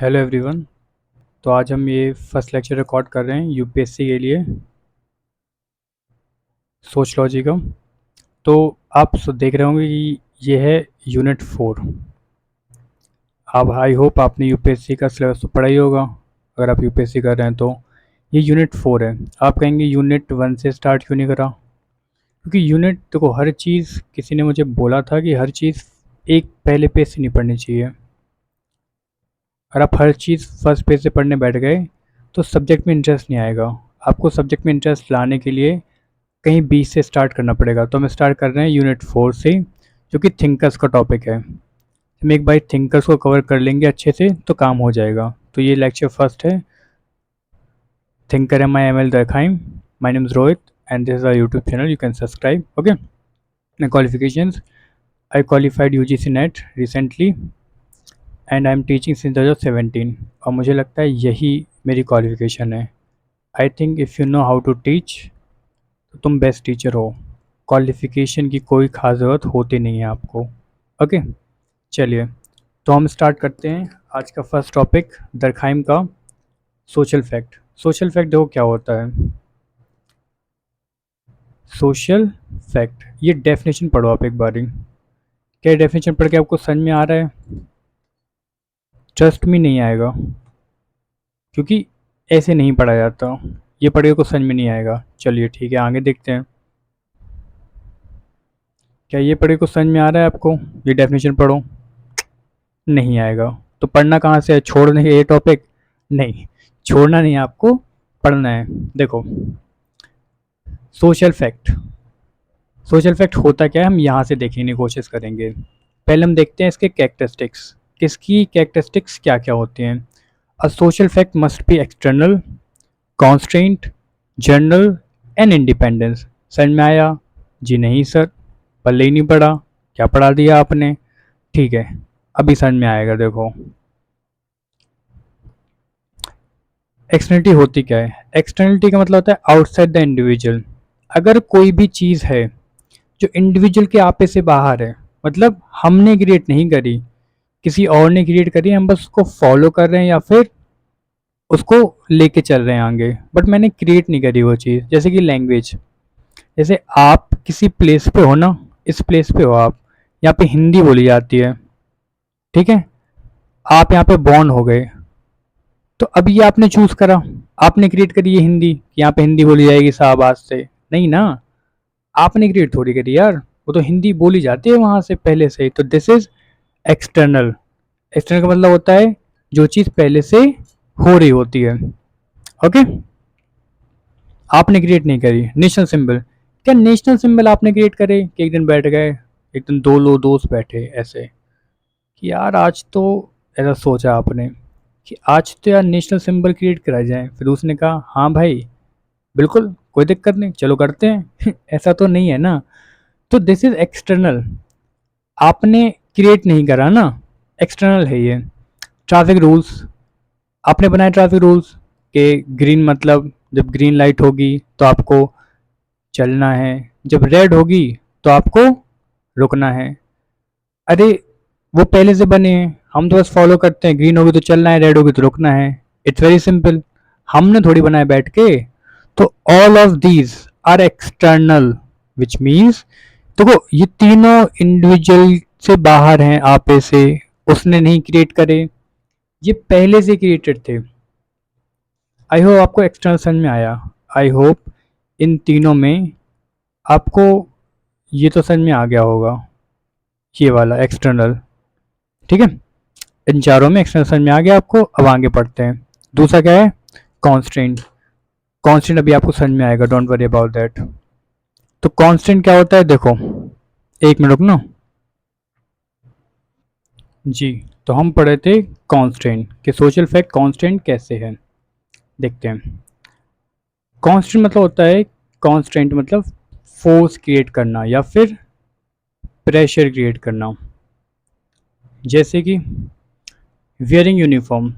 Hello everyone. तो आज हम ये फर्स्ट लेक्चर रिकॉर्ड कर रहे हैं यूपीएससी के लिए सोशलॉजी का। तो आप देख रहे होंगे कि ये है यूनिट 4। अब आई होप आपने यूपीएससी का सिलेबस तो पढ़ा ही होगा। अगर आप यूपीएससी कर रहे हैं तो ये यूनिट 4 है। आप कहेंगे यूनिट 1 से स्टार्ट क्यों नहीं करा? क्योंकि यूनिट देखो, हर चीज़ किसी ने मुझे बोला था कि हर चीज़ एक पहले पेज से नहीं पढ़नी चाहिए। अगर आप हर चीज़ फर्स्ट पेज से पढ़ने बैठ गए तो सब्जेक्ट में इंटरेस्ट नहीं आएगा। आपको सब्जेक्ट में इंटरेस्ट लाने के लिए कहीं बीच से स्टार्ट करना पड़ेगा। तो हम स्टार्ट कर रहे हैं यूनिट 4 से, जो कि थिंकर्स का टॉपिक है। हम एक बार थिंकर्स को कवर कर लेंगे अच्छे से तो काम हो जाएगा। तो ये लेक्चर फर्स्ट है, thinker Emile Durkheim. My name is Rohit and this is a YouTube channel, you can subscribe. Okay. My qualifications, I qualified UGC NET recently and I am teaching since 2017। और मुझे लगता है यही मेरी qualification है। I think if you know how to teach तो तुम best teacher हो। क्वालिफ़िकेशन की कोई ख़ास ज़रूरत होती नहीं है आपको। ओके, चलिए तो हम स्टार्ट करते हैं आज का फर्स्ट टॉपिक, दरखाइम का सोशल फैक्ट। सोशल फैक्ट देखो क्या होता है। सोशल फैक्ट, ये डेफिनेशन पढ़ो आप एक बारी। क्या डेफिनेशन पढ़ के आपको समझ में आ रहा है? ट्रस्ट में नहीं आएगा, क्योंकि ऐसे नहीं पढ़ा जाता। ये पढ़िए को समझ में नहीं आएगा। चलिए ठीक है, आगे देखते हैं। क्या ये पढ़े को समझ में आ रहा है आपको? ये डेफिनेशन पढ़ो। नहीं आएगा तो पढ़ना कहाँ से है? छोड़ने के ये टॉपिक नहीं, छोड़ना नहीं है आपको, पढ़ना है। देखो, सोशल फैक्ट। सोशल फैक्ट होता क्या है, हम यहाँ से देखने की कोशिश करेंगे। पहले हम देखते हैं इसके कैरेक्टरिस्टिक्स, किसकी कैरेक्टरिस्टिक्स क्या क्या होती हैं। A social fact must be external, constraint, general and independence. समझ में आया? जी नहीं सर, पल्ले ही नहीं पढ़ा। क्या पढ़ा दिया आपने? ठीक है, अभी समझ में आएगा। देखो, एक्सटर्नलिटी होती क्या है? एक्सटर्नलिटी का मतलब होता है आउटसाइड द इंडिविजुअल। अगर कोई भी चीज़ है जो इंडिविजुअल के आपे से बाहर है, मतलब हमने क्रिएट नहीं करी, किसी और ने क्रिएट करी, हम बस उसको फॉलो कर रहे हैं या फिर उसको लेके चल रहे हैं आगे, बट मैंने क्रिएट नहीं करी वो चीज़। जैसे कि लैंग्वेज, जैसे आप किसी प्लेस पे हो ना, इस प्लेस पे हो आप, यहाँ पे हिंदी बोली जाती है, ठीक है? आप यहाँ पे बॉर्न हो गए, तो अब ये आपने चूज करा, आपने क्रिएट करी ये हिंदी कि यहाँ पे हिंदी बोली जाएगी साहब आज से। नहीं ना, आपने क्रिएट थोड़ी करी यार, वो तो हिंदी बोली जाती है वहां से पहले से ही। तो दिस इज एक्सटर्नल। एक्सटर्नल का मतलब होता है जो चीज पहले से हो रही होती है। ओके, आपने क्रिएट नहीं करी। नेशनल सिंबल, क्या नेशनल सिंबल आपने क्रिएट करे कि एक दिन बैठ गए, एक दिन दो लो दोस्त बैठे ऐसे कि यार आज तो, ऐसा सोचा आपने कि आज तो यार नेशनल सिंबल क्रिएट करा जाए, फिर उसने कहा हाँ भाई बिल्कुल कोई दिक्कत नहीं चलो करते हैं ऐसा तो नहीं है ना। तो दिस इज एक्सटर्नल, आपने क्रिएट नहीं करा ना, एक्सटर्नल है ये। ट्रैफिक रूल्स, आपने बनाए ट्रैफिक रूल्स के ग्रीन मतलब जब ग्रीन लाइट होगी तो आपको चलना है, जब रेड होगी तो आपको रुकना है। अरे वो पहले से बने हैं, हम तो बस फॉलो करते हैं, ग्रीन होगी तो चलना है, रेड होगी तो रुकना है। इट्स वेरी सिंपल, हमने थोड़ी बनाए बैठ के। तो all of these are external, which means देखो ये तीनों इंडिविजुअल से बाहर हैं, आपे से, उसने नहीं क्रिएट करे, ये पहले से क्रिएटेड थे। आई होप आपको एक्सटर्नल समझ में आया। आई होप इन तीनों में आपको ये तो समझ में आ गया होगा, ये वाला एक्सटर्नल। ठीक है, इन चारों में एक्सटर्नल समझ में आ गया आपको। अब आगे पढ़ते हैं। दूसरा क्या है? कॉन्स्टेंट। कॉन्स्टेंट अभी आपको समझ में आएगा, डोंट वरी अबाउट दैट। तो कॉन्स्टेंट क्या होता है? देखो, एक मिनट रुकना जी। तो हम पढ़े थे कॉन्स्टेंट कि सोशल फैक्ट कॉन्स्टेंट कैसे है, देखते हैं। कॉन्स्टेंट मतलब होता है, कॉन्स्टेंट मतलब फोर्स क्रिएट करना या फिर प्रेशर क्रिएट करना। जैसे कि वियरिंग यूनिफॉर्म।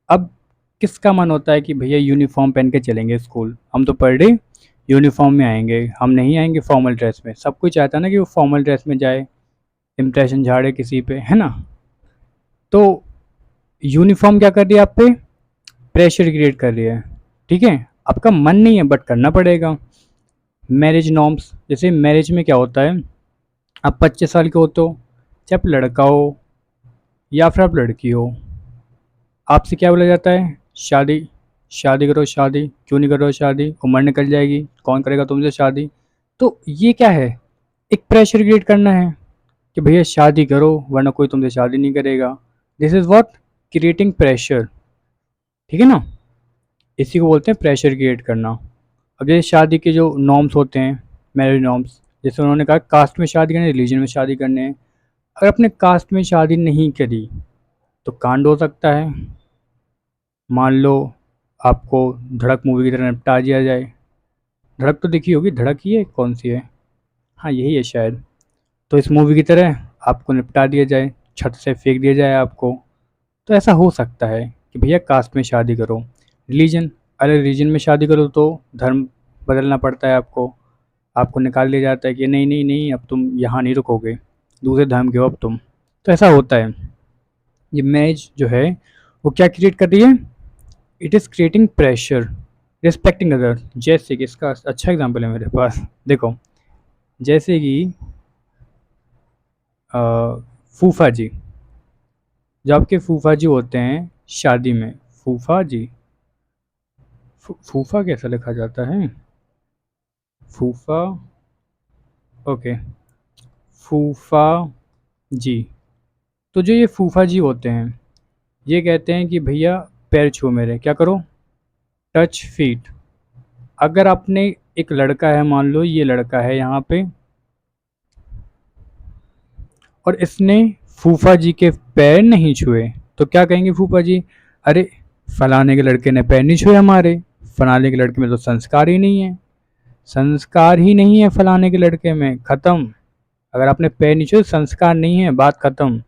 अब किसका मन होता है कि भैया यूनिफॉर्म पहन के चलेंगे स्कूल, हम तो पर डे यूनिफॉर्म में आएंगे, हम नहीं आएंगे फॉर्मल ड्रेस में। सब कोई चाहता है ना कि वो फॉर्मल ड्रेस में जाए, इम्प्रेशन झाड़े किसी पे, है ना? तो यूनिफॉर्म क्या कर रही है आप पे, प्रेशर क्रिएट कर रही है, ठीक है। आपका मन नहीं है बट करना पड़ेगा। मैरिज नॉर्म्स, जैसे मैरिज में क्या होता है, आप 25 साल के होते हो, चाहे आप लड़का हो या फिर आप लड़की हो, आपसे क्या बोला जाता है, शादी, शादी करो, शादी क्यों नहीं करो, शादी उम्र निकल जाएगी, कौन करेगा तुमसे शादी। तो ये क्या है, एक प्रेशर क्रिएट करना है कि भैया शादी करो वरना कोई तुमसे शादी नहीं करेगा। This is what, creating pressure, ठीक है ना। इसी को बोलते हैं प्रेशर क्रिएट करना। अब जैसे शादी के जो नॉर्म्स होते हैं, मैरिज नॉर्म्स, जैसे उन्होंने कहा कास्ट में शादी करनी है, रिलीजन में शादी करने हैं। अगर अपने कास्ट में शादी नहीं करी तो कांड हो सकता है। मान लो आपको धड़क मूवी की तरह निपटा दिया जाए। धड़क तो देखी होगी, धड़क ही है, कौन सी है, हाँ यही है शायद। तो इस मूवी की तरह आपको निपटा दिया जाए, छत से फेंक दिया जाए आपको। तो ऐसा हो सकता है कि भैया कास्ट में शादी करो। रिलीजन, अरे रिलीजन में शादी करो तो धर्म बदलना पड़ता है आपको, आपको निकाल दिया जाता है कि नहीं नहीं नहीं अब तुम यहाँ नहीं रुकोगे, दूसरे धर्म के हो अब तुम। तो ऐसा होता है। ये मैरिज जो है वो क्या क्रिएट कर रही है, it is creating pressure, respecting other. जैसे कि इसका अच्छा एग्जांपल है मेरे पास, देखो जैसे कि अ, फूफा जी, जो आपके फूफा जी होते हैं शादी में, फूफा जी, फूफा कैसा लिखा जाता है, फूफा, ओके, फूफा जी। तो जो ये फूफा जी होते हैं ये कहते हैं कि भैया पैर छुओ मेरे, क्या करो, टच फीट। अगर आपने, एक लड़का है, मान लो ये लड़का है यहाँ पे और इसने फूफा जी के पैर नहीं छुए, तो क्या कहेंगे फूफा जी, अरे फलाने के लड़के ने पैर नहीं छुए हमारे, फलाने के लड़के में तो संस्कार ही नहीं है, संस्कार ही नहीं है फलाने के लड़के में, ख़त्म। अगर आपने पैर नहीं छुए, संस्कार नहीं है, बात ख़त्म,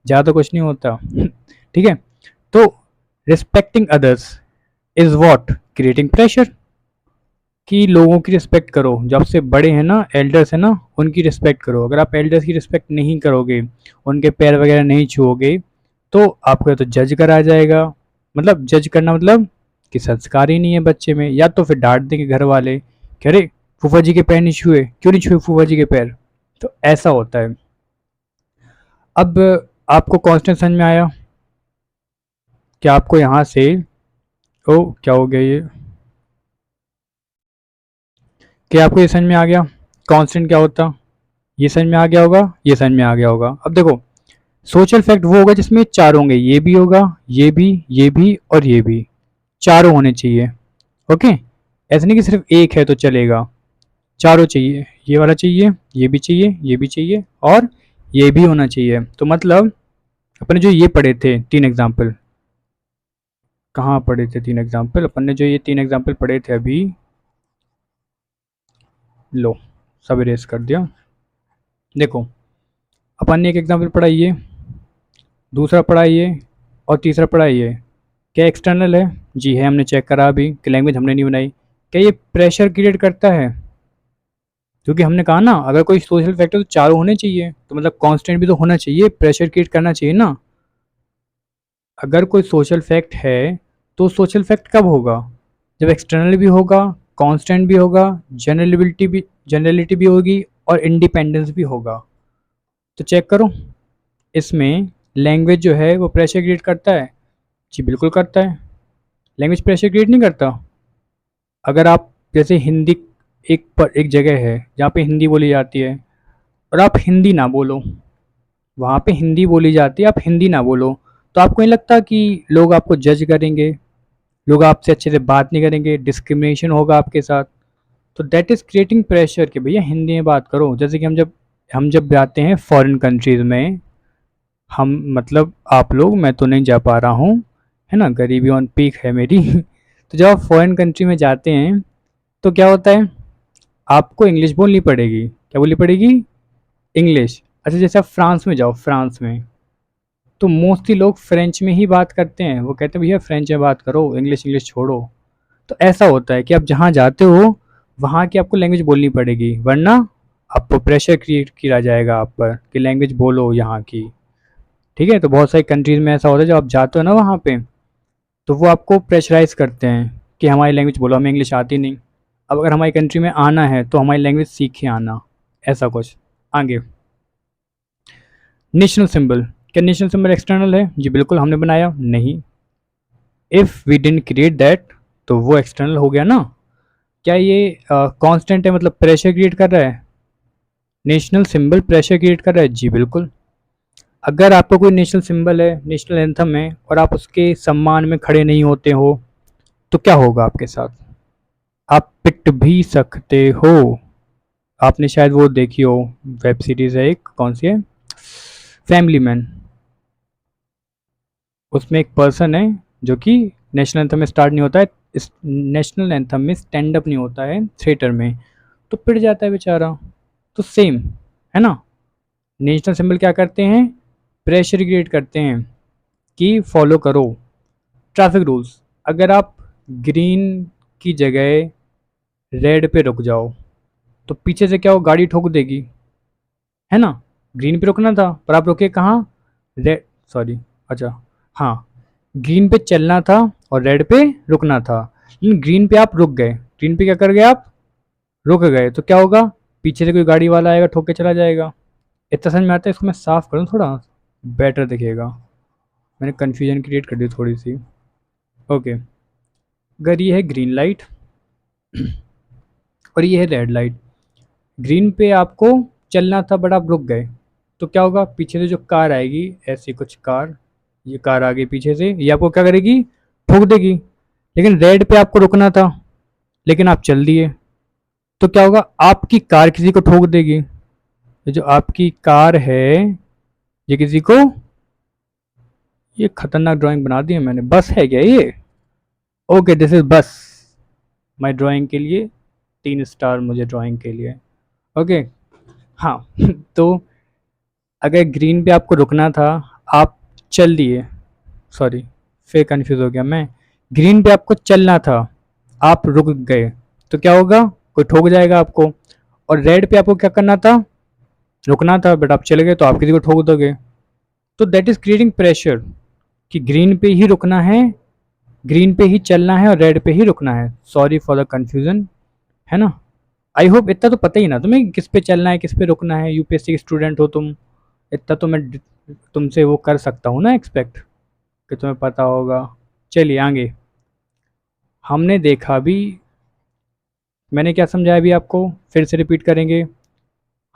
ज़्यादा कुछ नहीं होता। ठीक है। तो respecting others is what, creating pressure, कि लोगों की रिस्पेक्ट करो, जब से बड़े हैं ना, एल्डर्स हैं ना, उनकी रिस्पेक्ट करो। अगर आप एल्डर्स की रिस्पेक्ट नहीं करोगे, उनके पैर वगैरह नहीं छुओगे, तो आपको या तो जज करा जाएगा, मतलब जज करना मतलब कि संस्कार ही नहीं है बच्चे में, या तो फिर डांट देंगे घर वाले कि अरे फूफा जी के पैर नहीं छुए, क्यों नहीं छुए फूफा जी के पैर। तो ऐसा होता है। अब आपको कॉन्स्टेंट समझ में आया कि आपको यहाँ से, ओ क्या हो गया ये, कि आपको ये समझ में आ गया कांस्टेंट क्या होता, ये समझ में आ गया होगा, ये समझ में आ गया होगा। अब देखो सोशल फैक्ट वो होगा जिसमें चार होंगे, ये भी होगा, ये भी, ये भी और ये भी, चारों होने चाहिए। ओके, ऐसा नहीं कि सिर्फ एक है तो चलेगा, चारों चाहिए, ये वाला चाहिए, ये भी चाहिए, ये भी चाहिए और ये भी होना चाहिए। तो मतलब अपने जो ये पढ़े थे तीन एग्जाम्पल, कहाँ पढ़े थे तीन एग्जाम्पल, अपन ने जो ये तीन एग्जाम्पल पढ़े थे अभी, लो सब इरेज कर दिया। देखो अपन ने एक एग्जाम्पल पढ़ा ये, दूसरा पढ़ा ये और तीसरा पढ़ा ये। क्या एक्सटर्नल है, जी है, हमने चेक करा अभी कि लैंग्वेज हमने नहीं बनाई। क्या ये प्रेशर क्रिएट करता है, क्योंकि हमने कहा ना अगर कोई सोशल फैक्टर तो चारों होने चाहिए, तो मतलब कांस्टेंट भी तो होना चाहिए, प्रेशर क्रिएट करना चाहिए ना। अगर कोई सोशल फैक्ट है तो सोशल फैक्ट कब होगा, जब एक्सटर्नल भी होगा, कांस्टेंट भी होगा, जनरलिटी भी होगी और इंडिपेंडेंस भी होगा। तो चेक करो इसमें लैंग्वेज जो है वो प्रेशर क्रिएट करता है, जी बिल्कुल करता है। लैंग्वेज प्रेशर क्रिएट नहीं करता। अगर आप जैसे हिंदी, एक जगह है जहाँ पे हिंदी बोली जाती है और आप हिंदी ना बोलो, वहाँ पे हिंदी बोली जाती है, आप हिंदी ना बोलो, तो आपको नहीं लगता कि लोग आपको जज करेंगे, लोग आपसे अच्छे से बात नहीं करेंगे, डिस्क्रिमिनेशन होगा आपके साथ। तो दैट इज़ क्रिएटिंग प्रेशर कि भैया हिंदी में बात करो। जैसे कि हम जब जाते हैं फॉरेन कंट्रीज़ में, हम मतलब आप लोग, मैं तो नहीं जा पा रहा हूँ, है ना, गरीबी ऑन पीक है मेरी। तो जब आप फॉरेन कंट्री में जाते हैं तो क्या होता है, आपको इंग्लिश बोलनी पड़ेगी, क्या बोलनी पड़ेगी, इंग्लिश। अच्छा जैसे आप फ्रांस में जाओ, फ्रांस में तो मोस्टली लोग फ्रेंच में ही बात करते हैं, वो कहते हैं भैया फ्रेंच में बात करो, इंग्लिश इंग्लिश छोड़ो। तो ऐसा होता है कि आप जहाँ जाते हो वहाँ की आपको लैंग्वेज बोलनी पड़ेगी, वरना आपको प्रेशर क्रिएट किया जाएगा आप पर कि लैंग्वेज बोलो यहाँ की। ठीक है। तो बहुत सारी कंट्रीज़ में ऐसा होता है, जब आप जाते हो ना वहाँ पे, तो वो आपको प्रेशराइज़ करते हैं कि हमारी लैंग्वेज बोलो, हमें इंग्लिश आती नहीं। अब अगर हमारी कंट्री में आना है तो हमारी लैंग्वेज सीख के आना, ऐसा कुछ। आगे, नेशनल सिंबल। क्या नेशनल सिंबल एक्सटर्नल है? जी बिल्कुल, हमने बनाया नहीं। If we didn't create that, तो वो एक्सटर्नल हो गया ना। क्या ये कांस्टेंट है, मतलब प्रेशर क्रिएट कर रहा है? नेशनल सिंबल प्रेशर क्रिएट कर रहा है? जी बिल्कुल। अगर आपका कोई नेशनल सिंबल है, नेशनल एंथम है, और आप उसके सम्मान में खड़े नहीं होते हो, तो क्या होगा आपके साथ? आप पिट भी सकते हो। आपने शायद वो देखी हो, वेब सीरीज है एक, कौन सी है, फैमिली मैन। उसमें एक पर्सन है जो कि नेशनल एंथम में स्टार्ट नहीं होता है, इस नेशनल एंथम में स्टैंड अप नहीं होता है थिएटर में, तो पिट जाता है बेचारा। तो सेम है ना। नेशनल सिंबल क्या करते हैं? प्रेशर क्रिएट करते हैं कि फॉलो करो ट्रैफिक रूल्स। अगर आप ग्रीन की जगह रेड पे रुक जाओ, तो पीछे से क्या हो, गाड़ी ठोक देगी, है ना। ग्रीन पे रुकना था पर आप रुके कहाँ? रेड, सॉरी, अच्छा, हाँ, ग्रीन पे चलना था और रेड पे रुकना था, लेकिन ग्रीन पे आप रुक गए। ग्रीन पे क्या कर गए आप? रुक गए, तो क्या होगा? पीछे से कोई गाड़ी वाला आएगा, ठोक के चला जाएगा। इतना समझ में आता है? इसको मैं साफ करूँ थोड़ा, बेटर दिखेगा। मैंने कन्फ्यूजन क्रिएट कर दी थोड़ी सी। ओके, अगर ये है ग्रीन लाइट और ये है रेड लाइट, ग्रीन पे आपको चलना था बट आप रुक गए, तो क्या होगा? पीछे से जो कार आएगी, ऐसी कुछ कार, ये कार आ गई पीछे से, ये आपको क्या करेगी? ठोक देगी। लेकिन रेड पे आपको रुकना था, लेकिन आप चल दिए, तो क्या होगा? आपकी कार किसी को ठोक देगी। ये जो आपकी कार है, ये किसी को, ये खतरनाक ड्राइंग बना दी है मैंने। बस है क्या ये? ओके, दिस इज बस। माय ड्राइंग के लिए 3 स्टार, मुझे ड्राइंग के लिए। ओके, हाँ। तो अगर ग्रीन पे आपको रुकना था, आप चल दिए, सॉरी, फिर कंफ्यूज हो गया मैं। ग्रीन पे आपको चलना था, आप रुक गए, तो क्या होगा? कोई ठोक जाएगा आपको। और रेड पे आपको क्या करना था? रुकना था बट आप चले गए, तो आप किसी को ठोक दोगे। तो दैट इज क्रिएटिंग प्रेशर कि ग्रीन पे ही रुकना है, ग्रीन पे ही चलना है और रेड पे ही रुकना है। सॉरी फॉर द कंफ्यूजन, है ना। आई होप इतना तो पता ही ना तुम्हें किस पे चलना है, किस पे रुकना है। यूपीएससी के स्टूडेंट हो तुम, इतना तो मैं तुमसे वो कर सकता हूँ ना, एक्सपेक्ट कि तुम्हें पता होगा। चलिए आगे, हमने देखा भी, मैंने क्या समझाया भी आपको, फिर से रिपीट करेंगे।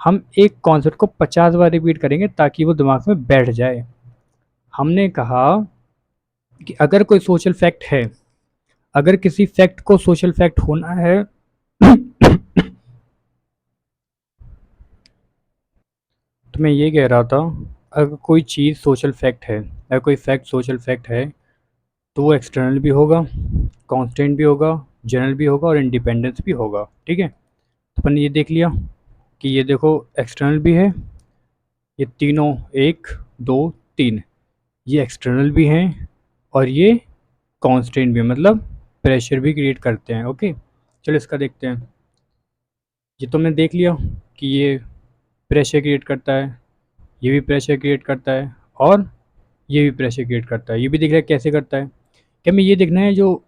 हम एक कॉन्सेप्ट को 50 बार रिपीट करेंगे ताकि वो दिमाग में बैठ जाए। हमने कहा कि अगर कोई सोशल फैक्ट है, अगर किसी फैक्ट को सोशल फैक्ट होना है तो मैं ये कह रहा था, अगर कोई चीज़ सोशल फैक्ट है, अगर कोई फैक्ट सोशल फैक्ट है, तो वो एक्सटर्नल भी होगा, कांस्टेंट भी होगा, जनरल भी होगा और इंडिपेंडेंस भी होगा। ठीक है। तो अपन ने ये देख लिया कि ये देखो, एक्सटर्नल भी है, ये तीनों, 1 2 3, ये एक्सटर्नल भी हैं और ये कांस्टेंट भी है, मतलब प्रेशर भी क्रिएट करते हैं। ओके, चलो इसका देखते हैं। ये तुमने देख लिया कि ये प्रेशर क्रिएट करता है, ये भी प्रेशर क्रिएट करता है, और ये भी प्रेशर क्रिएट करता है। ये भी दिख रहा है कैसे करता है। क्या हमें ये देखना है, जो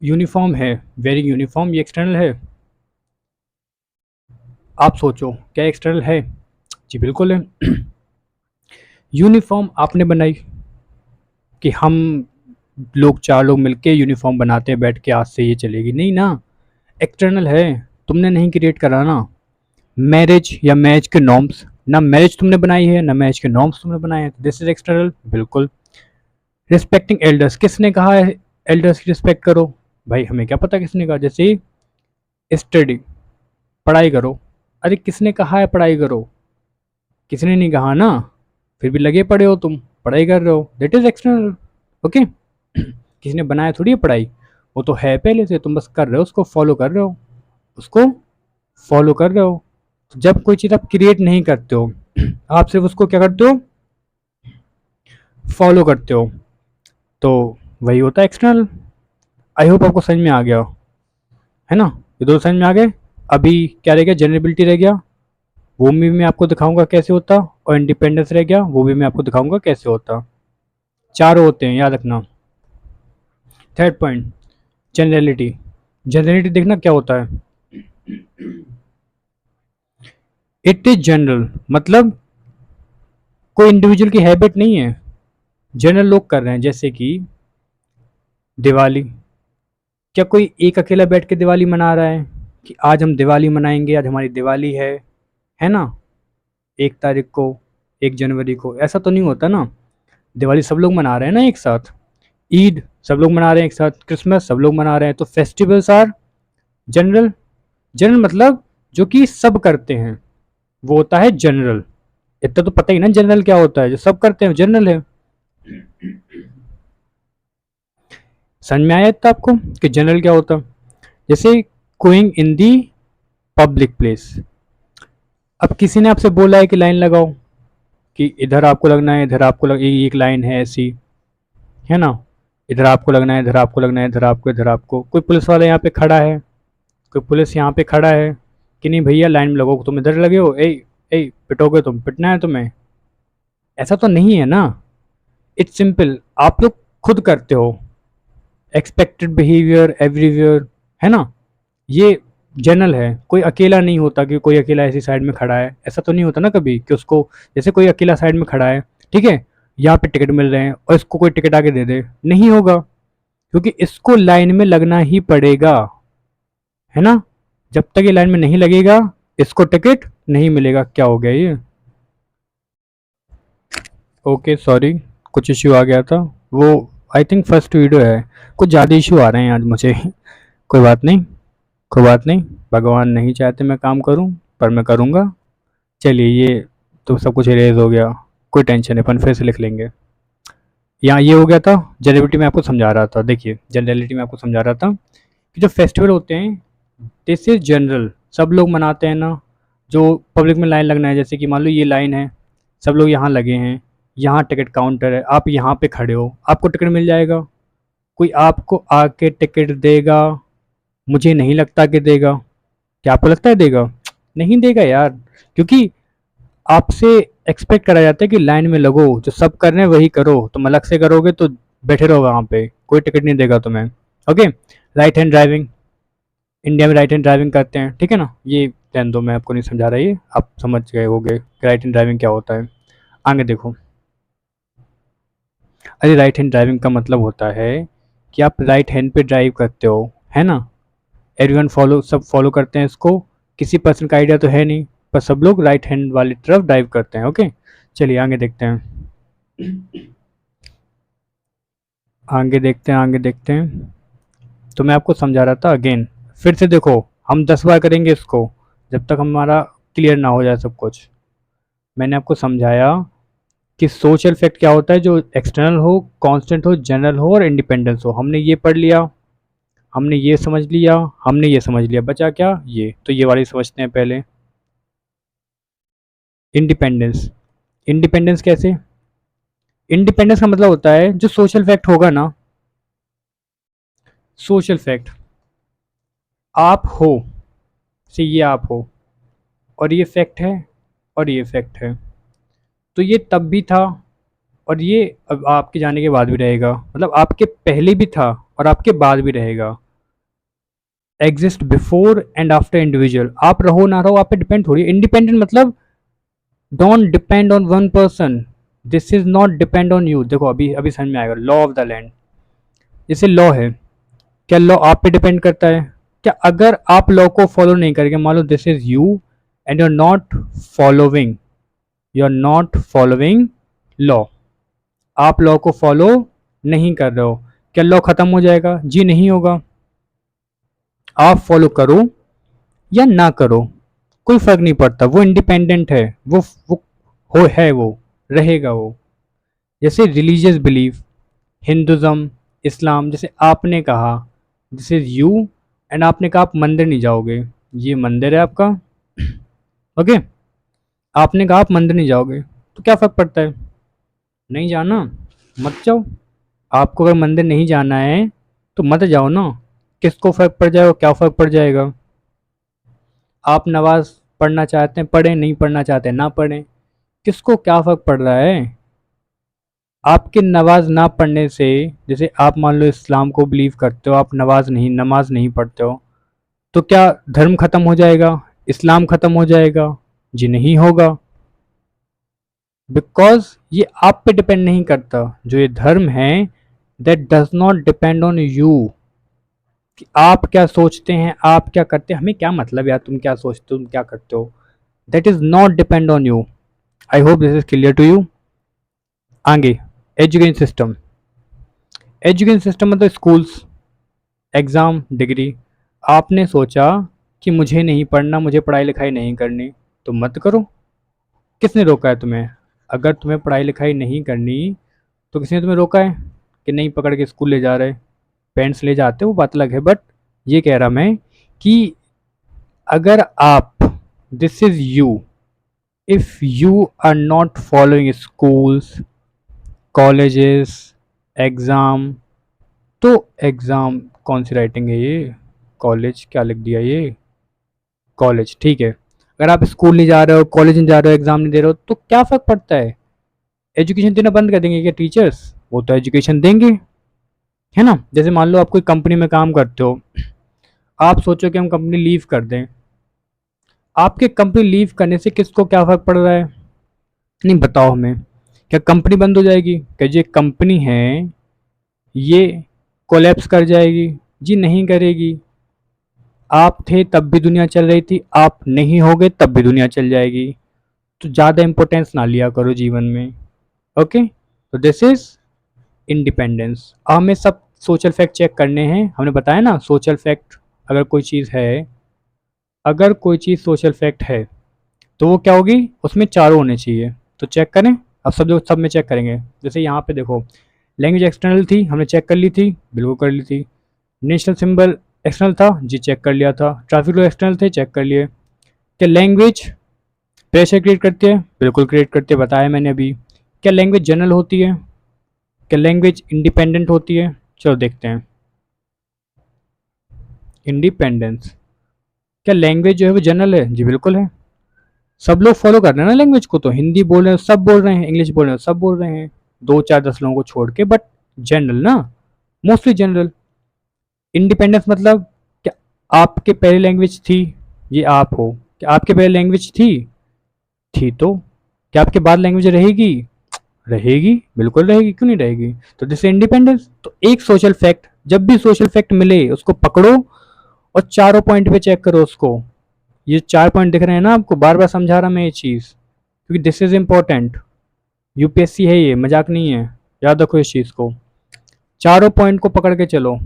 यूनिफॉर्म है, वेरिंग यूनिफॉर्म, ये एक्सटर्नल है? आप सोचो, क्या एक्सटर्नल है? जी बिल्कुल है। यूनिफॉर्म आपने बनाई कि हम लोग, 4 लोग मिलके यूनिफॉर्म बनाते हैं बैठ के, आज से ये चलेगी नहीं ना, एक्सटर्नल है, तुमने नहीं क्रिएट करा ना। मैरिज या मैरिज के नॉर्म्स, ना मैरिज तुमने बनाई है ना मैरिज के नॉर्म्स तुमने बनाए हैं, दिस इज एक्सटर्नल, बिल्कुल। रिस्पेक्टिंग एल्डर्स, किसने कहा है एल्डर्स की रिस्पेक्ट करो? भाई हमें क्या पता किसने कहा। जैसे स्टडी, पढ़ाई करो, अरे किसने कहा है पढ़ाई करो? किसी ने नहीं कहा ना, फिर भी लगे पड़े हो तुम, पढ़ाई कर रहे हो, दैट इज एक्सटर्नल। ओके। किसी ने बनाया थोड़ी है पढ़ाई, वो तो है पहले से, तुम बस कर रहे हो, उसको फॉलो कर रहे हो, उसको फॉलो कर रहे हो। तो जब कोई चीज़ आप क्रिएट नहीं करते हो, आप सिर्फ उसको क्या करते हो? फॉलो करते हो, तो वही होता है एक्सटर्नल। आई होप आपको समझ में आ गया हो, है ना। ये दो समझ में आ गए। अभी क्या रह गया? जनरेबिलिटी रह गया। वो भी मैं आपको दिखाऊंगा कैसे होता, और इंडिपेंडेंस रह गया, वो भी मैं आपको दिखाऊंगा कैसे होता। चारों होते हैं, याद रखना। Third point, generality. जनरलिटी देखना क्या होता है। इट इज जनरल, मतलब कोई इंडिविजुअल की हैबिट नहीं है, जनरल लोग कर रहे हैं। जैसे कि दिवाली, क्या कोई एक अकेला बैठ के दिवाली मना रहा है कि आज हम दिवाली मनाएंगे, आज हमारी दिवाली है ना, 1 तारीख को, 1 जनवरी को, ऐसा तो नहीं होता ना। दिवाली सब लोग मना रहे हैं ना एक साथ, ईद सब लोग मना रहे हैं एक साथ, क्रिसमस सब लोग मना रहे हैं, तो फेस्टिवल्स आर जनरल। जनरल मतलब जो कि सब करते हैं, वो होता है जनरल। इतना तो पता ही ना जनरल क्या होता है, जो सब करते हैं जनरल है। समझ में आया इतना आपको कि जनरल क्या होता है। जैसे going in the public place, अब किसी ने आपसे बोला है कि लाइन लगाओ, कि इधर आपको लगना है, इधर आपको एक लाइन है ऐसी, है ना, इधर आपको लगना है, इधर आपको लगना है, इधर आपको, कोई पुलिस वाला यहाँ पे खड़ा है, कोई पुलिस यहाँ पे खड़ा है कि नहीं भैया लाइन में लगो, तुम इधर लगे हो, ए ए पिटोगे, तुम पिटना है तुम्हें, ऐसा तो नहीं है ना। इट्स सिंपल, आप लोग खुद करते हो, एक्सपेक्टेड बिहेवियर एवरीवेयर, है ना। ये जनरल है, कोई अकेला नहीं होता कि कोई अकेला ऐसी साइड में खड़ा है, ऐसा तो नहीं होता ना कभी कि उसको, जैसे कोई अकेला साइड में खड़ा है, ठीक है, यहाँ पे टिकट मिल रहे हैं और इसको कोई टिकट आके दे दे, नहीं होगा, क्योंकि इसको लाइन में लगना ही पड़ेगा, है ना। जब तक ये लाइन में नहीं लगेगा इसको टिकट नहीं मिलेगा। क्या हो गया ये, ओके सॉरी, कुछ इश्यू आ गया था, वो आई थिंक फर्स्ट वीडियो है, कुछ ज़्यादा इशू आ रहे हैं आज मुझे। कोई बात नहीं, कोई बात नहीं, भगवान नहीं चाहते मैं काम करूं, पर मैं करूंगा। चलिए ये तो सब कुछ इरेज हो गया, कोई टेंशन नहीं, अपन फिर से लिख लेंगे। यहाँ ये हो गया था, जनरलिटी में आपको समझा रहा था। देखिए जनरलिटी में आपको समझा रहा था कि जो फेस्टिवल होते हैं दिस इज जनरल, सब लोग मनाते हैं ना। जो पब्लिक में लाइन लगना है, जैसे कि मान लो ये लाइन है, सब लोग यहाँ लगे हैं, यहाँ टिकट काउंटर है, आप यहाँ पे खड़े हो, आपको टिकट मिल जाएगा। कोई आपको आके टिकट देगा? मुझे नहीं लगता कि देगा। क्या आपको लगता है देगा? नहीं देगा यार, क्योंकि आपसे एक्सपेक्ट करा जाता है कि लाइन में लगो, जो सब कर रहे हैं वही करो, तुम अलग से करोगे तो बैठे रहो वहाँ पे, कोई टिकट नहीं देगा तुम्हें। Okay, right hand driving, India में राइट हैंड ड्राइविंग करते हैं, ठीक है ना। ये ध्यान दो, मैं आपको नहीं समझा रहा, ये आप समझ गए होगे कि राइट हैंड ड्राइविंग क्या होता है। आगे देखो, अरे राइट हैंड ड्राइविंग का मतलब होता है कि आप राइट हैंड पे ड्राइव करते हो, है ना। एवरीवन फॉलो, सब फॉलो करते हैं इसको, किसी पर्सन का आइडिया तो है नहीं, पर सब लोग राइट हैंड वाली तरफ ड्राइव करते हैं। ओके, चलिए आगे देखते हैं, आगे देखते हैं, आगे देखते हैं। तो मैं आपको समझा रहा था अगेन, फिर से देखो, हम 10 बार करेंगे इसको जब तक हमारा क्लियर ना हो जाए सब कुछ। मैंने आपको समझाया कि सोशल फैक्ट क्या होता है, जो एक्सटर्नल हो, कांस्टेंट हो, जनरल हो और इंडिपेंडेंस हो। हमने ये पढ़ लिया, हमने ये समझ लिया, हमने ये समझ लिया, बचा क्या, ये तो ये वाली समझते हैं पहले। इंडिपेंडेंस, इंडिपेंडेंस कैसे, इंडिपेंडेंस का मतलब होता है जो सोशल फैक्ट होगा ना, सोशल फैक्ट, आप हो, से ये आप हो, और ये फैक्ट है, और ये फैक्ट है, तो ये तब भी था और ये अब आपके जाने के बाद भी रहेगा, मतलब आपके पहले भी था और आपके बाद भी रहेगा। Exist before and after individual, आप रहो ना रहो आप पे डिपेंड थोड़ी। इंडिपेंडेंट मतलब don't depend on one person, this is not depend on you. देखो अभी अभी समझ में आएगा, लॉ ऑफ द लैंड, जैसे लॉ है, क्या लॉ आप पे डिपेंड करता है? क्या अगर आप लॉ को फॉलो नहीं करेंगे, मान लो this is you and you are not following, you are not following law, आप लॉ को फॉलो नहीं कर रहे हो, क्या लॉ खत्म हो जाएगा? जी नहीं होगा। आप फॉलो करो या ना करो, कोई फर्क नहीं पड़ता, वो इंडिपेंडेंट है, वो हो है, वो रहेगा वो। जैसे रिलीजियस बिलीफ, हिंदुज़म, इस्लाम, जैसे आपने कहा दिस इज यू एंड आपने कहा आप मंदिर नहीं जाओगे, ये मंदिर है आपका, ओके, आपने कहा आप मंदिर नहीं जाओगे, तो क्या फ़र्क पड़ता है? नहीं जाना, मत जाओ। आपको अगर मंदिर नहीं जाना है तो मत जाओ ना, किसको फ़र्क पड़ जाएगा, क्या फ़र्क पड़ जाएगा। आप नमाज़ पढ़ना चाहते हैं पढ़ें, नहीं पढ़ना चाहते हैं ना पढ़ें, किसको क्या फ़र्क पड़ रहा है? आपके नमाज ना पढ़ने से, जैसे आप मान लो इस्लाम को बिलीव करते हो, आप नमाज नहीं पढ़ते हो, तो क्या धर्म खत्म हो जाएगा, इस्लाम खत्म हो जाएगा? जी नहीं होगा। बिकॉज ये आप पे डिपेंड नहीं करता, जो ये धर्म है that does not depend on you, कि आप क्या सोचते हैं, आप क्या करते हैं, हमें क्या मतलब यार तुम क्या सोचते हो, तुम क्या करते हो, that is not depend on you. I hope this is clear to you. आगे, एजुकेशन सिस्टम। एजुकेशन सिस्टम मतलब स्कूल्स, एग्ज़ाम, डिग्री। आपने सोचा कि मुझे नहीं पढ़ना, मुझे पढ़ाई लिखाई नहीं करनी, तो मत करो। किसने रोका है तुम्हें? अगर तुम्हें पढ़ाई लिखाई नहीं करनी तो किसी ने तुम्हें रोका है कि नहीं पकड़ के स्कूल ले जा रहे? पेरेंट्स ले जाते, वो बात अलग है, बट ये कह रहा मैं कि अगर आप, this is you, if you are not following schools, colleges, exam, तो एग्ज़ाम कौन सी राइटिंग है ये? कॉलेज क्या लिख दिया ये? कॉलेज, ठीक है। अगर आप स्कूल नहीं जा रहे हो, कॉलेज नहीं जा रहे हो, एग्ज़ाम नहीं दे रहे हो, तो क्या फ़र्क पड़ता है? एजुकेशन देना बंद कर देंगे क्या टीचर्स? वो तो एजुकेशन देंगे, है ना? जैसे मान लो आप कोई कंपनी में काम करते हो, आप सोचो कि हम कंपनी लीव कर दें, आपके कंपनी लीव करने से किसको क्या फ़र्क पड़ रहा है? नहीं, बताओ हमें। क्या कंपनी बंद हो जाएगी? क्या ये कंपनी है ये कोलैप्स कर जाएगी? जी नहीं करेगी। आप थे तब भी दुनिया चल रही थी, आप नहीं होगे तब भी दुनिया चल जाएगी। तो ज़्यादा इंपॉर्टेंस ना लिया करो जीवन में। ओके, तो दिस इज इंडिपेंडेंस। अब हमें सब सोशल फैक्ट चेक करने हैं, हमने बताया ना सोशल फैक्ट। अगर कोई चीज़ है, अगर कोई चीज़ सोशल फैक्ट है तो वो क्या होगी, उसमें चारों होने चाहिए। तो चेक करें। अब सब में चेक करेंगे। जैसे यहाँ पे देखो, लैंग्वेज एक्सटर्नल थी, हमने चेक कर ली थी, बिल्कुल कर ली थी। नेशनल सिंबल एक्सटर्नल था, जी चेक कर लिया था। ट्रैफिक रूल एक्सटर्नल थे, चेक कर लिए। क्या लैंग्वेज प्रेशर क्रिएट करती है? बिल्कुल क्रिएट करती है, बताया मैंने अभी। क्या लैंग्वेज जनरल होती है? क्या लैंग्वेज इंडिपेंडेंट होती है? चलो देखते हैं। इंडिपेंडेंस। क्या लैंग्वेज जो है वो जनरल है? जी बिल्कुल है। सब लोग फॉलो कर रहे हैं ना लैंग्वेज को, तो हिंदी बोल रहे हैं सब बोल रहे हैं, इंग्लिश बोल रहे हैं सब बोल रहे हैं, 2 4 10 लोगों को छोड़ के, बट जनरल ना, मोस्टली जनरल। इंडिपेंडेंस मतलब क्या आपके पहले लैंग्वेज थी, ये आप हो, क्या आपके पहले लैंग्वेज थी तो क्या आपके बाद लैंग्वेज रहेगी? रहेगी, बिल्कुल रहेगी, क्यों नहीं रहेगी? तो दिस इंडिपेंडेंस। तो एक सोशल फैक्ट, जब भी सोशल फैक्ट मिले उसको पकड़ो और चारों पॉइंट पे चेक करो उसको। ये 4 पॉइंट दिख रहे हैं ना आपको, बार बार समझा रहा मैं ये चीज़, क्योंकि दिस इज इम्पोर्टेंट। यूपीएससी है ये, मजाक नहीं है, याद रखो इस चीज़ को। चारों पॉइंट को पकड़ के चलो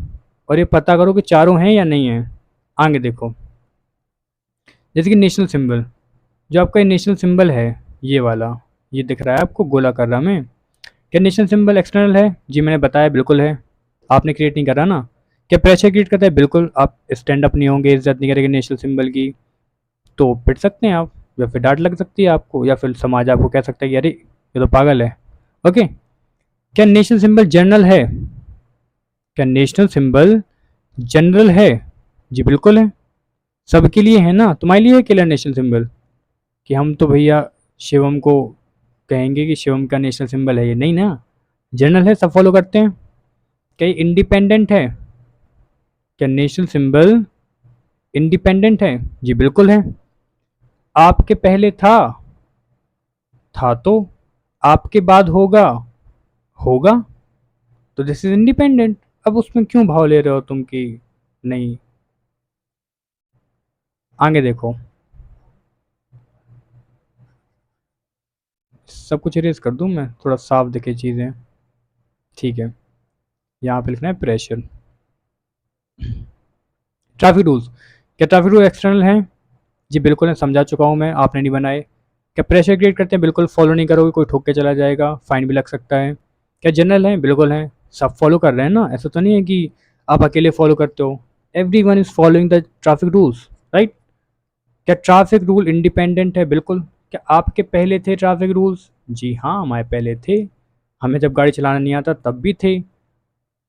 और ये पता करो कि चारों हैं या नहीं है। आगे देखो, जैसे कि नेशनल सिंबल, जो आपका नेशनल सिंबल है, ये वाला, ये दिख रहा है आपको गोला कर रहा मैं, क्या नेशनल सिंबल एक्सटर्नल है? जी मैंने बताया बिल्कुल है, आपने क्रिएट नहीं करा ना। क्या प्रेशर क्रिएट करता है? बिल्कुल। आप स्टैंड अप नहीं होंगे, इज्जत नहीं करेंगे नेशनल सिंबल की, तो पिट सकते हैं आप, या फिर डांट लग सकती है आपको, या फिर समाज आपको कह सकता है कि अरे ये तो पागल है। ओके। क्या नेशनल सिंबल जनरल है? क्या नेशनल सिंबल जनरल है? जी बिल्कुल है, सबके लिए है ना। तुम्हारे लिए है अकेला नेशनल सिंबल कि हम तो भैया शिवम को कहेंगे कि शिवम का नेशनल सिंबल है ये? नहीं ना, जनरल है, सब फॉलो करते हैं। क्या इंडिपेंडेंट है? क्या नेशनल सिंबल इंडिपेंडेंट है? जी बिल्कुल है। आपके पहले था तो आपके बाद होगा, तो दिस इज इंडिपेंडेंट। अब उसमें क्यों भाव ले रहे हो तुम कि नहीं? आगे देखो, सब कुछ इरेज कर दूं मैं, थोड़ा साफ दिखे चीज़ें, ठीक है। यहाँ पे लिखना है प्रेशर। ट्रैफिक रूल्स, क्या ट्रैफिक रूल एक्सटर्नल हैं? जी बिल्कुल है, समझा चुका हूँ मैं, आपने नहीं बनाए। क्या प्रेशर क्रिएट करते हैं? बिल्कुल। फॉलो नहीं करोगे कोई ठोक के चला जाएगा, फाइन भी लग सकता है। क्या जनरल है? बिल्कुल है, सब फॉलो कर रहे हैं ना, ऐसा तो नहीं है कि आप अकेले फॉलो करते हो। Every one is following the traffic rules, right. क्या ट्रैफिक रूल इंडिपेंडेंट है? बिल्कुल। क्या आपके पहले थे ट्रैफिक रूल्स? जी हाँ, हमारे पहले थे, हमें जब गाड़ी चलाना नहीं आता तब भी थे,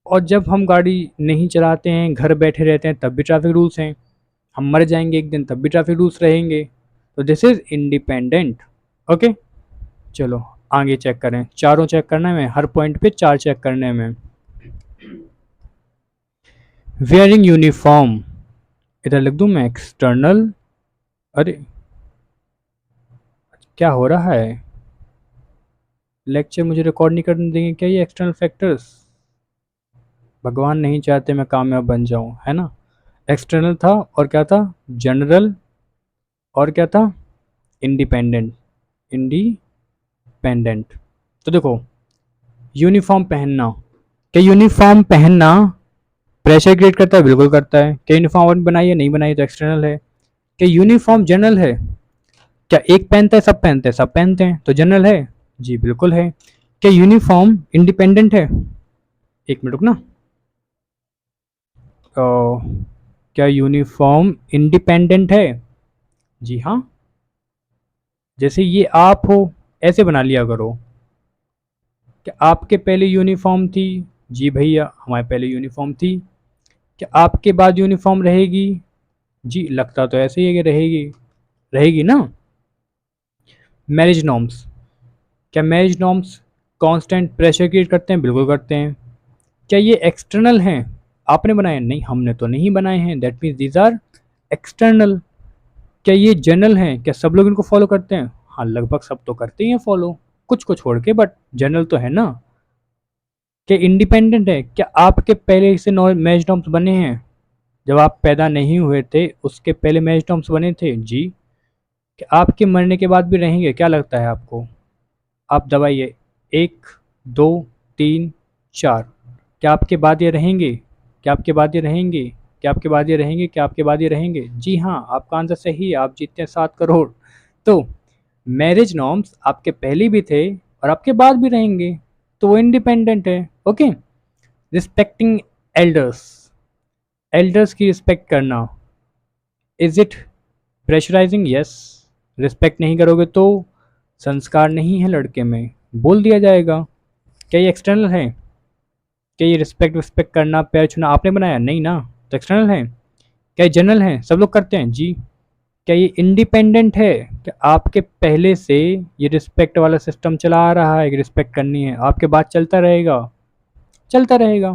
और जब हम गाड़ी नहीं चलाते हैं, घर बैठे रहते हैं, तब भी ट्रैफिक रूल्स हैं। हम मर जाएंगे एक दिन तब भी ट्रैफिक रूल्स रहेंगे। तो दिस इज इंडिपेंडेंट। ओके, चलो आगे चेक करें। चारों चेक करने में, हर पॉइंट पे चार चेक करने में। वेयरिंग यूनिफॉर्म, इधर लिख दूं मैं एक्सटर्नल। अरे क्या हो रहा है, लेक्चर मुझे रिकॉर्ड नहीं करने देंगे क्या ये एक्सटर्नल फैक्टर्स? भगवान नहीं चाहते मैं कामयाब बन जाऊं, है ना। एक्सटर्नल था और क्या था, जनरल, और क्या था, इंडिपेंडेंट। इंडिपेंडेंट। तो देखो, यूनिफॉर्म पहनना, क्या यूनिफॉर्म पहनना प्रेशर क्रिएट करता है? बिल्कुल करता है। क्या यूनिफॉर्म आपने बनाई है? नहीं बनाई तो एक्सटर्नल है। क्या यूनिफॉर्म जनरल है? क्या एक पहनता है, सब पहनते हैं? सब पहनते हैं, तो जनरल है। जी बिल्कुल है। क्या यूनिफॉर्म इंडिपेंडेंट है? एक मिनट रुकना। तो क्या यूनिफॉर्म इंडिपेंडेंट है? जी हाँ। जैसे ये आप हो, ऐसे बना लिया करो। क्या आपके पहले यूनिफॉर्म थी? जी भैया हमारे पहले यूनिफॉर्म थी। क्या आपके बाद यूनिफॉर्म रहेगी? जी लगता तो ऐसे ही है कि रहेगी। रहेगी ना। मैरिज नॉर्म्स, क्या marriage norms constant pressure create करते हैं? बिल्कुल करते हैं। क्या ये एक्सटर्नल हैं? आपने बनाए? नहीं, हमने तो नहीं बनाए हैं, that means these are external. क्या ये जनरल हैं? क्या सब लोग इनको फॉलो करते हैं? हाँ लगभग सब तो करते ही हैं फॉलो, कुछ को छोड़ के, बट जनरल तो है ना। क्या इंडिपेंडेंट है? क्या आपके पहले से मैरिज नॉर्म्स बने हैं? जब आप पैदा नहीं हुए थे उसके पहले मैरिज नॉर्म्स बने थे? जी। क्या आपके मरने के बाद भी रहेंगे? क्या लगता है आपको? आप दबाइए, एक, दो, तीन, चार। क्या आपके बाद ये रहेंगे? क्या आपके बाद ये रहेंगे? क्या आपके बाद ये रहेंगे? क्या आपके बाद ये रहेंगे? जी हाँ, आपका आंसर सही है, आप जीतते हैं 7 करोड़। तो मैरिज नॉर्म्स आपके पहले भी थे और आपके बाद भी रहेंगे, तो वो इंडिपेंडेंट है। ओके। रिस्पेक्टिंग एल्डर्स, एल्डर्स की रिस्पेक्ट करना, is it pressurising? Yes. Respect नहीं करोगे तो संस्कार नहीं है लड़के में, बोल दिया जाएगा। क्या ये एक्सटर्नल है? क्या ये रिस्पेक्ट रिस्पेक्ट करना, पैर छूना आपने बनाया? नहीं ना, तो एक्सटर्नल है। क्या ये जनरल है, सब लोग करते हैं? जी। क्या ये इंडिपेंडेंट है? क्या आपके पहले से ये रिस्पेक्ट वाला सिस्टम चला आ रहा है कि रिस्पेक्ट करनी है, आपके बाद चलता रहेगा? चलता रहेगा।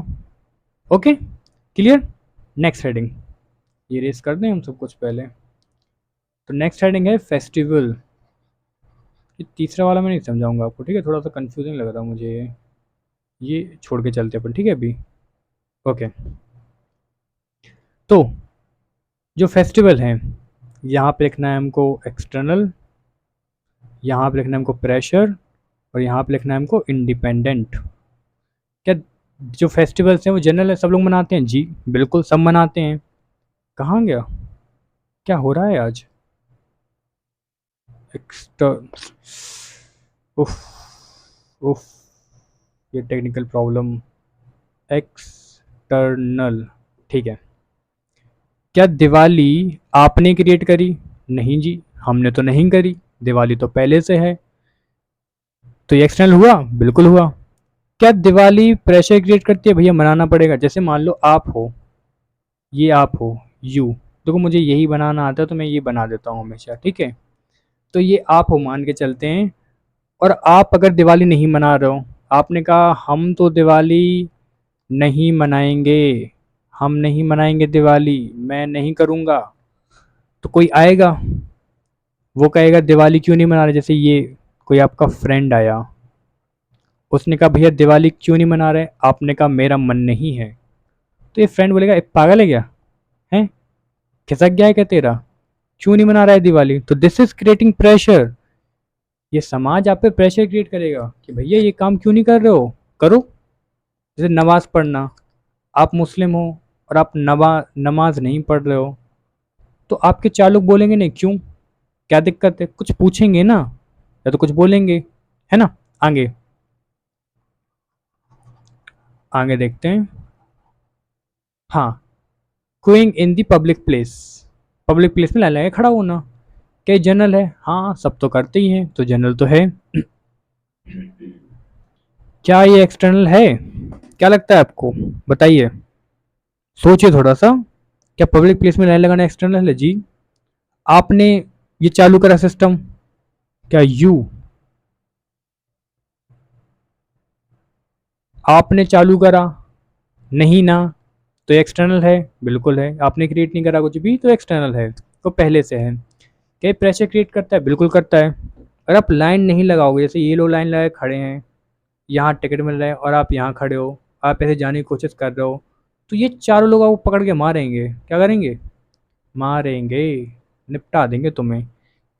Okay, clear. नेक्स्ट हेडिंग, ये रेस कर दें हम सब कुछ पहले। तो नेक्स्ट हेडिंग है फेस्टिवल। ये तीसरा वाला मैं नहीं समझाऊंगा आपको, ठीक है, थोड़ा सा कंफ्यूजिंग लग रहा मुझे ये छोड़ के चलते अपन, ठीक है अभी। ओके। तो जो फेस्टिवल है, यहाँ पे लिखना है हमको एक्सटर्नल, यहाँ पे लिखना है हमको प्रेशर, और यहाँ पे लिखना है हमको इंडिपेंडेंट। क्या जो फेस्टिवल्स हैं वो जनरल है, सब लोग मनाते हैं? जी बिल्कुल सब मनाते हैं। कहाँ गया, क्या हो रहा है आज? एक्सटर उफ, उफ, ये टेक्निकल प्रॉब्लम। एक्सटर्नल, ठीक है। क्या दिवाली आपने क्रिएट करी? नहीं जी, हमने तो नहीं करी, दिवाली तो पहले से है। तो ये एक्सटर्नल हुआ? बिल्कुल हुआ। क्या दिवाली प्रेशर क्रिएट करती है? भैया मनाना पड़ेगा। जैसे मान लो आप हो, ये आप हो, यू, देखो मुझे यही बनाना आता है तो मैं ये बना देता हूँ हमेशा, ठीक है। तो ये आप हो मान के चलते हैं, और आप अगर दिवाली नहीं मना रहे हो, आपने कहा हम तो दिवाली नहीं मनाएंगे, हम नहीं मनाएंगे दिवाली, मैं नहीं करूँगा। तो कोई आएगा, वो कहेगा दिवाली क्यों नहीं मना रहे। जैसे ये कोई आपका फ्रेंड आया, उसने कहा भैया दिवाली क्यों नहीं मना रहे, आपने कहा मेरा मन नहीं है। तो ये फ्रेंड बोलेगा पागल है क्या, है खिसक गया है क्या तेरा, क्यों नहीं मना रहा है दिवाली? तो दिस इज क्रिएटिंग प्रेशर। ये समाज आप पे प्रेशर क्रिएट करेगा कि भैया ये काम क्यों नहीं कर रहे हो, करो। जैसे नमाज पढ़ना, आप मुस्लिम हो और आप नमाज नहीं पढ़ रहे हो, तो आपके चार लोग बोलेंगे नहीं क्यों, क्या दिक्कत है, कुछ पूछेंगे ना, या तो कुछ बोलेंगे, है ना। आगे, आगे देखते हैं। हाँ, क्यूइंग इन दी पब्लिक प्लेस, पब्लिक प्लेस में लाइन लगा के खड़ा होना, क्या जनरल है? हाँ सब तो करते ही हैं, तो जनरल तो है। क्या ये एक्सटर्नल है? क्या लगता है आपको, बताइए, सोचिए थोड़ा सा। क्या पब्लिक प्लेस में लाइन लगाना एक्सटर्नल है? जी। आपने ये चालू करा सिस्टम, क्या यू, आपने चालू करा, नहीं ना, तो एक्सटर्नल है, बिल्कुल है। आपने क्रिएट नहीं करा कुछ भी तो एक्सटर्नल है, तो पहले से है। क्या प्रेशर क्रिएट करता है? बिल्कुल करता है। अगर आप लाइन नहीं लगाओगे, जैसे ये लोग लाइन लगाए खड़े हैं, यहाँ टिकट मिल रहा है और आप यहाँ खड़े हो, आप ऐसे जाने की कोशिश कर रहे हो, तो ये चारों लोग आपको पकड़ के मारेंगे। क्या करेंगे? मारेंगे, निपटा देंगे तुम्हें।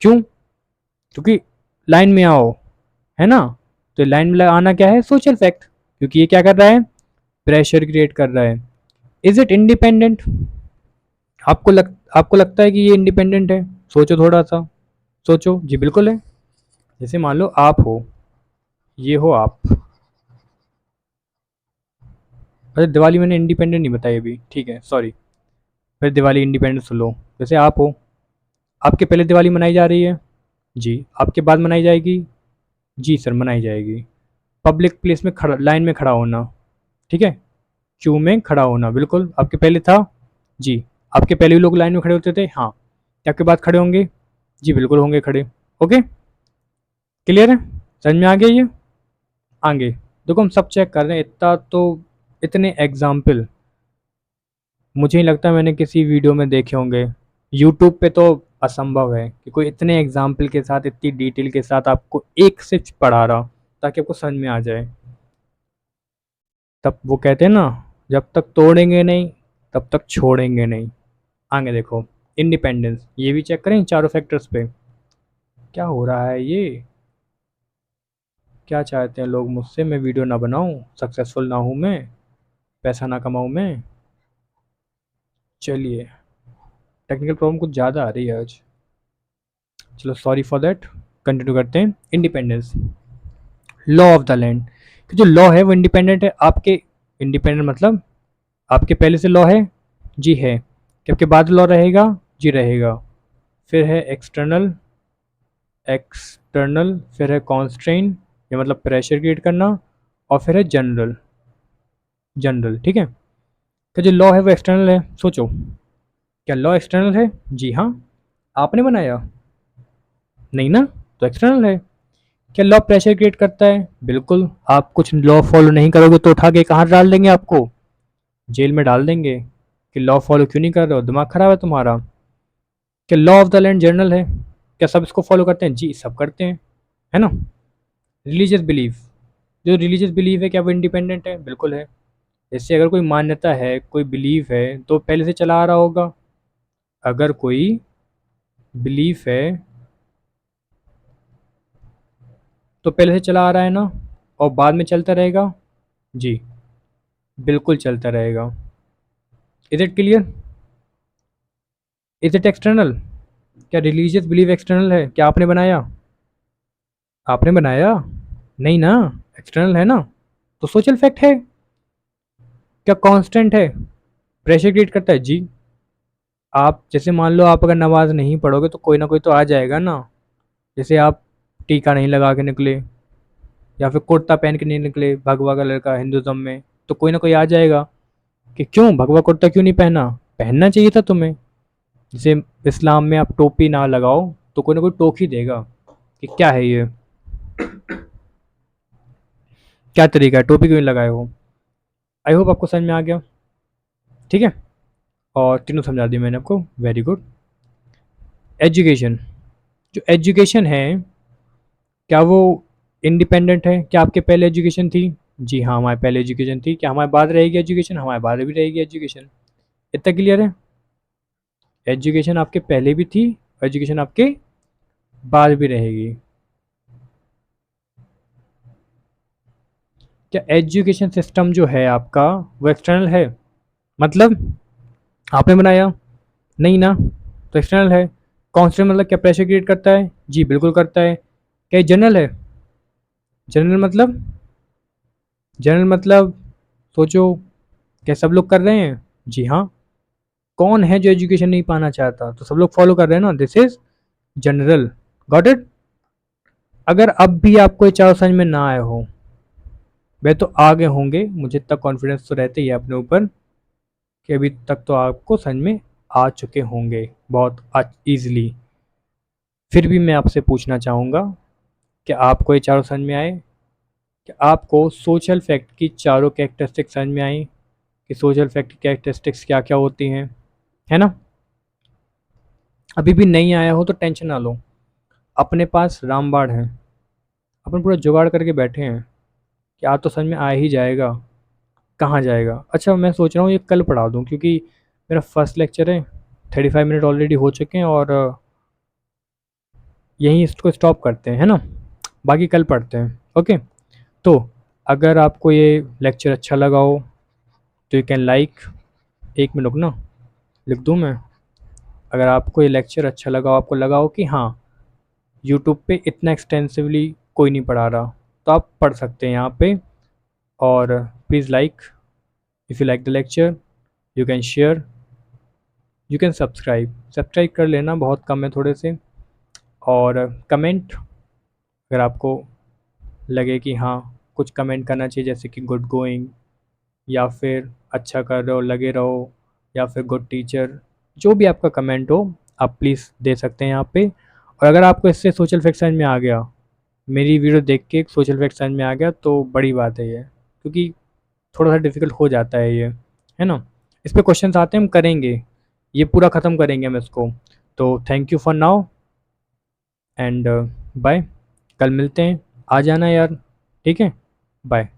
क्यों? क्योंकि लाइन में आओ, है ना। तो लाइन में आना क्या है? Social fact. क्योंकि ये क्या कर रहा है? प्रेशर क्रिएट कर रहा है। Is it independent? आपको लगता है कि ये इंडिपेंडेंट है? सोचो थोड़ा सा, सोचो जी, बिल्कुल है। जैसे मान लो आप हो, ये हो आप। अरे दिवाली मैंने इंडिपेंडेंट नहीं बताई अभी, ठीक है, सॉरी। फिर दिवाली इंडिपेंडेंट सुन लो। जैसे आप हो, आपके पहले दिवाली मनाई जा रही है जी, आपके बाद मनाई जाएगी जी सर, मनाई जाएगी। पब्लिक प्लेस में खड़ा, लाइन में खड़ा होना, ठीक है, क्यू में खड़ा होना, बिल्कुल आपके पहले था जी। आपके पहले भी लोग लाइन में खड़े होते थे, हाँ। क्या आपके बाद खड़े होंगे? जी बिल्कुल होंगे खड़े। ओके, क्लियर है? समझ में आ गया ये? आगे देखो, हम सब चेक कर रहे हैं इतना तो, इतने एग्जाम्पल मुझे नहीं लगता मैंने किसी वीडियो में देखे होंगे। यूट्यूब पे तो असंभव है कि कोई इतने एग्जाम्पल के साथ, इतनी डिटेल के साथ आपको एक सिर्फ पढ़ा रहा ताकि आपको समझ में आ जाए। तब वो कहते हैं ना, जब तक तोड़ेंगे नहीं तब तक छोड़ेंगे नहीं। आगे देखो, इंडिपेंडेंस, ये भी चेक करें चारों फैक्टर्स पे। क्या हो रहा है ये? क्या चाहते हैं लोग मुझसे? मैं वीडियो ना बनाऊं, सक्सेसफुल ना हूं मैं, पैसा ना कमाऊं मैं? चलिए, टेक्निकल प्रॉब्लम कुछ ज़्यादा आ रही है आज। चलो सॉरी फॉर दैट, कंटिन्यू करते हैं। Independence, law of the land, कि जो लॉ है वो इंडिपेंडेंट है आपके। इंडिपेंडेंट मतलब आपके पहले से लॉ है जी, है कि आपके बाद लॉ रहेगा जी, रहेगा। फिर है एक्सटर्नल, एक्सटर्नल फिर है कॉन्स्ट्रेन, ये मतलब प्रेशर क्रिएट करना, और फिर है जनरल, जनरल, ठीक है। तो जो लॉ है वो एक्सटर्नल है, सोचो, क्या लॉ एक्सटर्नल है? जी हाँ। आपने बनाया नहीं ना, तो एक्सटर्नल है। क्या लॉ प्रेशर क्रिएट करता है? बिल्कुल। आप कुछ लॉ फॉलो नहीं करोगे तो उठा के कहाँ डाल देंगे आपको? जेल में डाल देंगे। कि लॉ फॉलो क्यों नहीं कर रहे हो, दिमाग खराब है तुम्हारा? क्या law of the land journal है? क्या सब इसको फॉलो करते हैं? जी सब करते हैं, है ना। रिलीजियस बिलीफ, जो रिलीजियस बिलीफ है क्या वो इंडिपेंडेंट है? बिल्कुल है। जैसे अगर कोई मान्यता है, कोई बिलीफ है, तो पहले से चला आ रहा होगा। अगर कोई बिलीफ है तो पहले से चला आ रहा है ना, और बाद में चलता रहेगा जी, बिल्कुल चलता रहेगा। Is it clear? Is it external? क्या रिलीजियस बिलीफ एक्सटर्नल है? क्या आपने बनाया? आपने बनाया नहीं ना, एक्सटर्नल है ना। तो सोशल फैक्ट है। क्या कांस्टेंट है? प्रेशर क्रिएट करता है जी। आप जैसे मान लो, आप अगर नमाज नहीं पढ़ोगे तो कोई ना कोई तो आ जाएगा ना। जैसे आप टीका नहीं लगा के निकले, या फिर कुर्ता पहन के नहीं निकले भगवा कलर का हिंदुज़म में, तो कोई ना कोई आ जाएगा कि क्यों भगवा कुर्ता क्यों नहीं पहना, पहनना चाहिए था तुम्हें। जैसे इस्लाम में आप टोपी ना लगाओ तो कोई ना कोई टोक ही देगा कि क्या है ये, क्या तरीका है, टोपी क्यों नहीं लगाए हो। आई होप आपको समझ में आ गया, ठीक है। और तीनों समझा दिए मैंने आपको, वेरी गुड। एजुकेशन, जो एजुकेशन है क्या वो इंडिपेंडेंट है? क्या आपके पहले एजुकेशन थी? जी हाँ, हमारे पहले एजुकेशन थी। क्या हमारे बाद रहेगी एजुकेशन? हमारे बाद भी रहेगी एजुकेशन। इतना क्लियर है? एजुकेशन आपके पहले भी थी, एजुकेशन आपके बाद भी रहेगी। क्या एजुकेशन सिस्टम जो है आपका वो एक्सटर्नल है? मतलब आपने बनाया नहीं ना, तो एक्सटर्नल है। कॉन्स्टेंट मतलब क्या प्रेशर क्रिएट करता है? जी बिल्कुल करता है। क्या जनरल है? जनरल मतलब, जनरल मतलब सोचो, क्या सब लोग कर रहे हैं? जी हाँ। कौन है जो एजुकेशन नहीं पाना चाहता? तो सब लोग फॉलो कर रहे हैं ना, this is general. Got it? अगर अब भी आपको ये चारों समझ में ना आए हो, वे तो आगे होंगे, मुझे इतना कॉन्फिडेंस तो रहते ही है अपने ऊपर कि अभी तक तो आपको समझ में आ चुके होंगे बहुत ईजिली। फिर भी मैं आपसे पूछना चाहूँगा कि आपको ये चारों समझ में आए? कि आपको सोशल फैक्ट की चारों कैरेक्टरिस्टिक्स समझ में आई कि सोशल फैक्ट की कैरेक्टरिस्टिक्स क्या-क्या होती हैं, है ना? अभी भी नहीं आया हो तो टेंशन ना लो, अपने पास रामबाण है, अपन पूरा जुगाड़ करके बैठे हैं कि आज तो समझ में आ ही जाएगा, कहाँ जाएगा? अच्छा मैं सोच रहा हूँ ये कल पढ़ा दूँ क्योंकि मेरा फर्स्ट लेक्चर है, 35 मिनट ऑलरेडी हो चुके हैं और यहीं इसको स्टॉप करते हैं, है ना? बाकी कल पढ़ते हैं, ओके? तो अगर आपको ये लेक्चर अच्छा लगा हो तो यू कैन लाइक, एक मिनट रुकना, लिख दूँ मैं? अगर आपको ये लेक्चर अच्छा लगा हो, आपको लगा हो कि हाँ, यूट्यूब पे इतना एक्सटेंसिवली कोई नहीं पढ़ा रहा, तो आप पढ़ सकते हैं यहाँ पे। और please like if you like the lecture, you can share, you can subscribe, subscribe कर लेना, बहुत कम है थोड़े से। और कमेंट, अगर आपको लगे कि हाँ कुछ कमेंट करना चाहिए जैसे कि गुड गोइंग, या फिर अच्छा कर रहे हो, लगे रहो, या फिर गुड टीचर, जो भी आपका कमेंट हो आप प्लीज़ दे सकते हैं यहाँ पे। और अगर आपको इससे सोशल फैक्ट समझ में आ गया, मेरी वीडियो देख के एक सोशल फैक्ट समझ में आ गया, तो बड़ी बात है ये, क्योंकि थोड़ा सा डिफ़िकल्ट हो जाता है ये, है ना? इस पे क्वेश्चंस आते हैं, हम करेंगे, ये पूरा ख़त्म करेंगे हम इसको। तो thank you for now and bye, कल मिलते हैं, आ जाना यार, ठीक है? बाय।